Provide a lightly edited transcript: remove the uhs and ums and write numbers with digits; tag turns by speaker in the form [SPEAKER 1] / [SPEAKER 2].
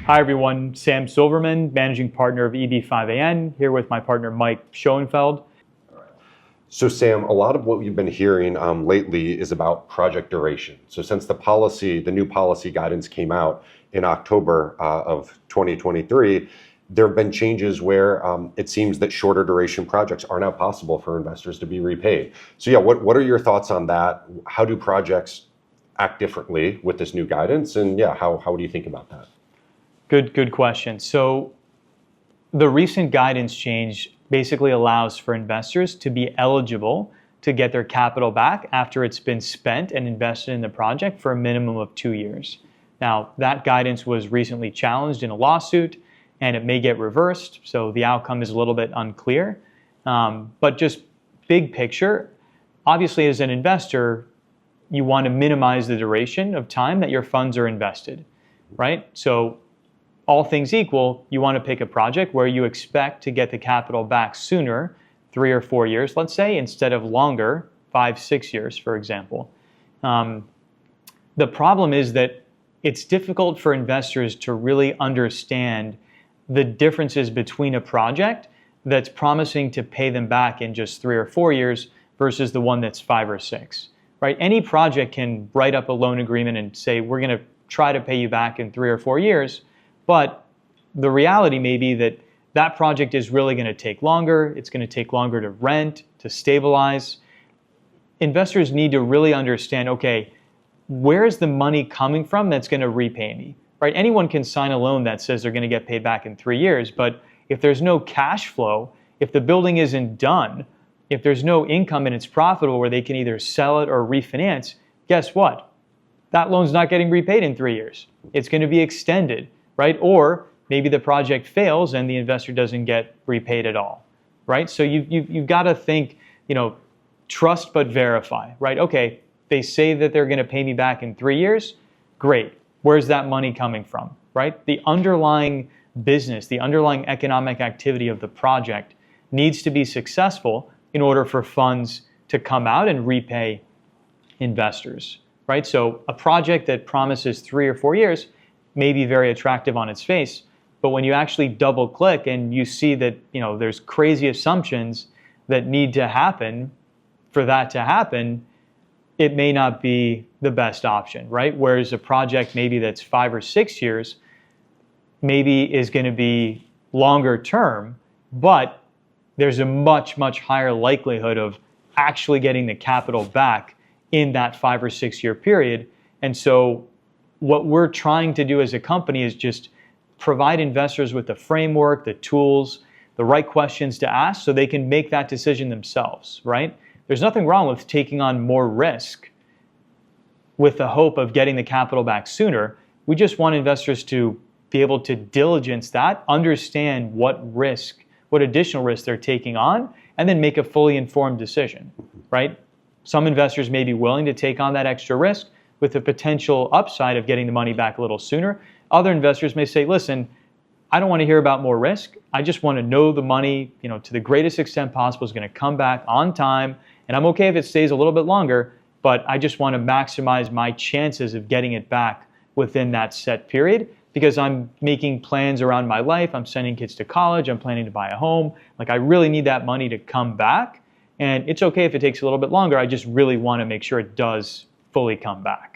[SPEAKER 1] Hi everyone, Sam Silverman, Managing Partner of EB5AN, here with my partner Mike Schoenfeld.
[SPEAKER 2] So Sam, a lot of what we've been hearing lately is about project duration. So since the new policy guidance came out in October of 2023, there have been changes where it seems that shorter duration projects are now possible for investors to be repaid. So yeah, what are your thoughts on that? How do projects act differently with this new guidance? And yeah, how do you think about that?
[SPEAKER 1] Good question. So the recent guidance change basically allows for investors to be eligible to get their capital back after it's been spent and invested in the project for a minimum of 2 years. Now, that guidance was recently challenged in a lawsuit, and it may get reversed, so the outcome is a little bit unclear. But just big picture, obviously as an investor, you want to minimize the duration of time that your funds are invested, right? So all things equal, you want to pick a project where you expect to get the capital back sooner, 3 or 4 years, let's say, instead of longer, 5, 6 years, for example. The problem is that it's difficult for investors to really understand the differences between a project that's promising to pay them back in just 3 or 4 years versus the one that's 5 or 6, right? Any project can write up a loan agreement and say, we're going to try to pay you back in 3 or 4 years, but the reality may be that that project is really going to take longer. It's going to take longer to rent, to stabilize. Investors need to really understand, okay, where is the money coming from that's going to repay me, right? Anyone can sign a loan that says they're going to get paid back in 3 years, but if there's no cash flow, if the building isn't done, if there's no income and it's profitable where they can either sell it or refinance, guess what? That loan's not getting repaid in 3 years. It's going to be extended, right? Or maybe the project fails and the investor doesn't get repaid at all, right? So you've got to think, trust but verify, right? Okay, they say that they're going to pay me back in 3 years. Great. Where's that money coming from, right? The underlying business, the underlying economic activity of the project needs to be successful in order for funds to come out and repay investors, right? So a project that promises 3 or 4 years may be very attractive on its face, but when you actually double click and you see that there's crazy assumptions that need to happen for that to happen, it may not be the best option, right? Whereas a project maybe that's 5 or 6 years maybe is going to be longer term, but there's a much, much higher likelihood of actually getting the capital back in that 5 or 6 year period. And so what we're trying to do as a company is just provide investors with the framework, the tools, the right questions to ask so they can make that decision themselves, right? There's nothing wrong with taking on more risk with the hope of getting the capital back sooner. We just want investors to be able to diligence that, understand what additional risk they're taking on, and then make a fully informed decision, right? Some investors may be willing to take on that extra risk with the potential upside of getting the money back a little sooner. Other investors may say, listen, I don't want to hear about more risk. I just want to know the money, to the greatest extent possible is going to come back on time. And I'm okay if it stays a little bit longer, but I just want to maximize my chances of getting it back within that set period because I'm making plans around my life. I'm sending kids to college. I'm planning to buy a home. Like I really need that money to come back. And it's okay if it takes a little bit longer. I just really want to make sure it does fully come back.